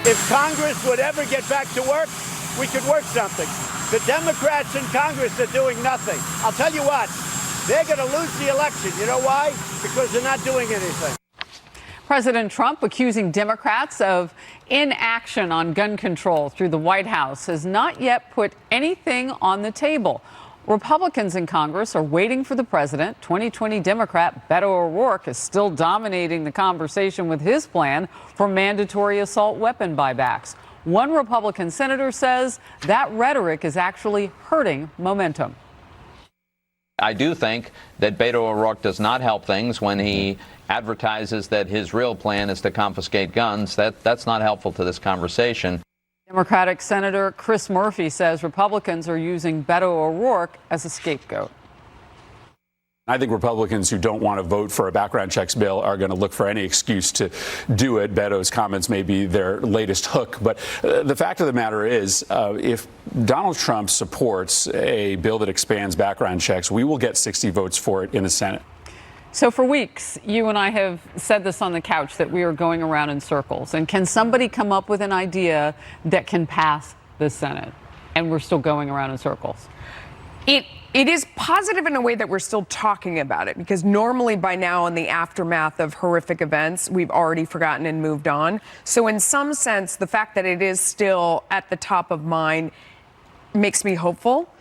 If Congress would ever get back to work, we could work something. The Democrats in Congress are doing nothing. I'll tell you what, they're going to lose the election. You know why? Because they're not doing anything. President Trump accusing Democrats of inaction on gun control through the White House has not yet put anything on the table. Republicans in Congress are waiting for the president. 2020 Democrat Beto O'Rourke is still dominating the conversation with his plan for mandatory assault weapon buybacks. One Republican senator says that rhetoric is actually hurting momentum. I do think that Beto O'Rourke does not help things when he advertises that his real plan is to confiscate guns. That's not helpful to this conversation. Democratic Senator Chris Murphy says Republicans are using Beto O'Rourke as a scapegoat. I think Republicans who don't want to vote for a background checks bill are going to look for any excuse to do it. Beto's comments may be their latest hook. But the fact of the matter is, if Donald Trump supports a bill that expands background checks, we will get 60 votes for it in the Senate. So for weeks, you and I have said this on the couch, that we are going around in circles. And can somebody come up with an idea that can pass the Senate? And we're still going around in circles. It is positive in a way that we're still talking about it, because normally by now, in the aftermath of horrific events, we've already forgotten and moved on. So in some sense, the fact that it is still at the top of mind makes me hopeful.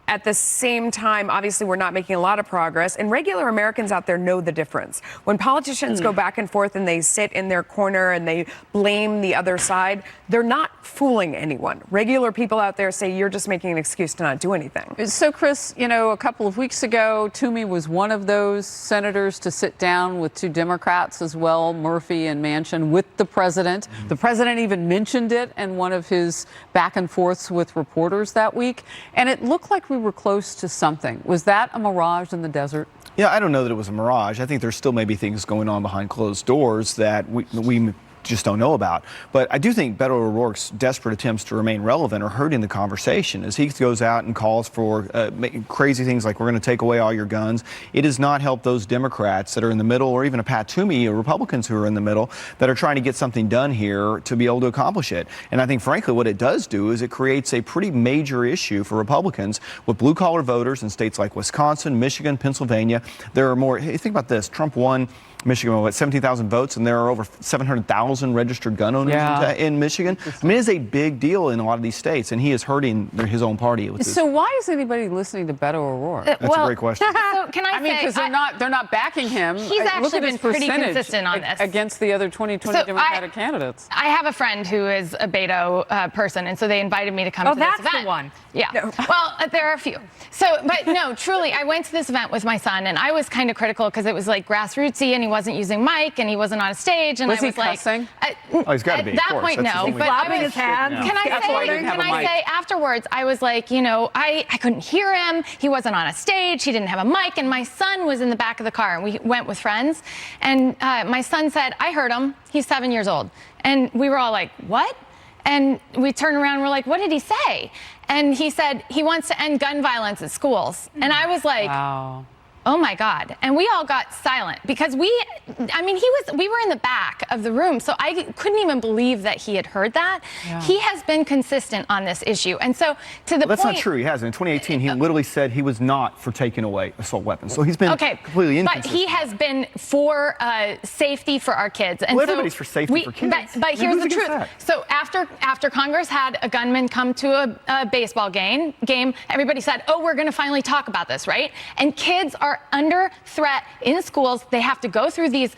At the same time, obviously, we're not making a lot of progress. And regular Americans out there know the difference. When politicians go back and forth and they sit in their corner and they blame the other side, they're not fooling anyone. Regular people out there say you're just making an excuse to not do anything. So, Chris, you know, a couple of weeks ago, Toomey was one of those senators to sit down with two Democrats as well, Murphy and Manchin, with the president. The president even mentioned it in one of his back and forths with reporters that week. And it looked like we were close to something. Was that a mirage in the desert? Yeah, I don't know that it was a mirage. I think there's still maybe things going on behind closed doors that we just don't know about. But I do think Beto O'Rourke's desperate attempts to remain relevant are hurting the conversation as he goes out and calls for crazy things like we're going to take away all your guns. It does not help those Democrats that are in the middle, or even a Pat Toomey, or Republicans who are in the middle, that are trying to get something done here to be able to accomplish it. And I think, frankly, what it does do is it creates a pretty major issue for Republicans with blue-collar voters in states like Wisconsin, Michigan, Pennsylvania. There are more. Hey, think about this. Trump won Michigan with 17,000 votes, and there are over 700,000 registered gun owners in Michigan. I mean, it is a big deal in a lot of these states, and he is hurting his own party. With so why is anybody listening to Beto O'Rourke? That's a great question. So can I mean, because they're not backing him. He's actually been pretty consistent on this against the other 2020 Democratic candidates. I have a friend who is a Beto person, and so they invited me to come to this event. Oh, that's the one. Yeah. No. Well, there are a few. So, but no, truly, I went to this event with my son, and I was kind of critical because it was like grassrootsy, and he wasn't using mic, and he wasn't on a stage, and was I was he cussing? Oh, he's got to be. At that point, no. But flapping his hands. Can I say afterwards, I was like, you know, I couldn't hear him. He wasn't on a stage. He didn't have a mic, and my son was in the back of the car, and we went with friends, and my son said, I heard him. He's 7 years old, and we were all like, what? And we turned around and we're like, what did he say? And he said he wants to end gun violence at schools. And I was like, wow. Oh my God. And we all got silent because we were in the back of the room. So I couldn't even believe that he had heard that. Yeah. He has been consistent on this issue. And so to the That's not true. He hasn't. In 2018, he literally said he was not for taking away assault weapons. So he's been completely inconsistent. But he has been for safety for our kids. And everybody's for safety for kids. But here's the truth. So after Congress had a gunman come to a baseball game, everybody said, oh, we're going to finally talk about this, right? And kids are under threat in schools. They have to go through these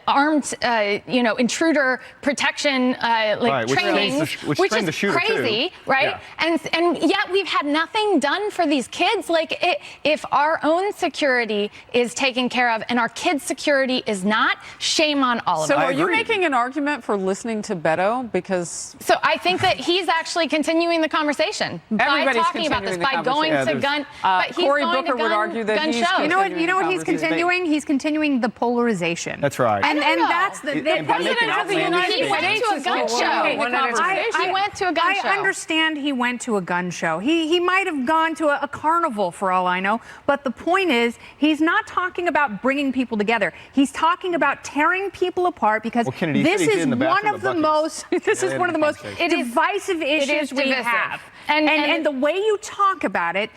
armed, intruder protection trainings, which is crazy, right? Yeah. And yet we've had nothing done for these kids. Like if our own security is taken care of and our kids' security is not, shame on all of us. So are you making an argument for listening to Beto? Because so I think that he's actually continuing the conversation by talking about this, by going to gun. But he's Cory going Booker to would argue that he shows. You know what he's continuing? He's continuing the polarization. That's right. And that's the president of the United States went to a gun show. He went to a gun show. I understand he went to a gun show. He might have gone to a carnival for all I know. But the point is, he's not talking about bringing people together. He's talking about tearing people apart because this is one of the most divisive issues we have. And the way you talk about it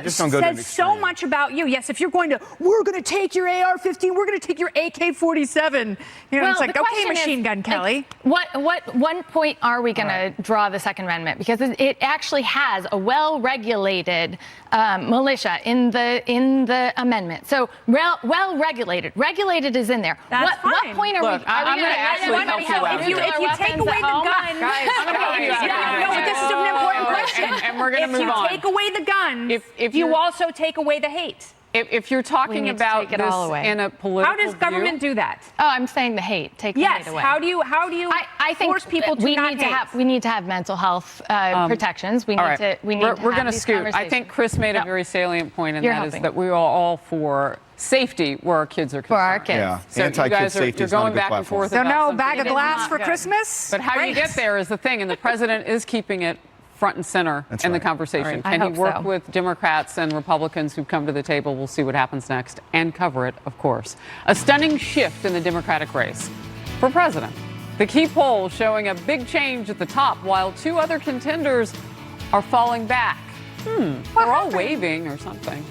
says so much about you. Yes, if you're we're going to take your AR-15, we're going to take your AK-47. It's like, okay, Machine Gun Kelly. What one point are we going to draw the Second Amendment? Because it actually has a well-regulated militia in the amendment. So well-regulated. Regulated is in there. That's fine. What point are we? I'm going to actually help you out. If you take away the gun, this is an important question. And we're going to move on. If you take away the gun, you also take away the hate. If you're talking about this in a political how does government do that? Oh, I'm saying the hate. Take the hate away. How do you I think force people to not hate? We need to have mental health protections. We're going to scoot. I think Chris made a very salient point, and that is that we are all for safety where our kids are concerned. For our kids. Yeah. So Anti-kid safety is not a good platform. So no bag of glass for Christmas? But how you get there is the thing, and the president is keeping it front and center in the conversation. Right. Can he work with Democrats and Republicans who come to the table? We'll see what happens next and cover it, of course. A stunning shift in the Democratic race for president. The key poll showing a big change at the top while two other contenders are falling back. They're all waving or something.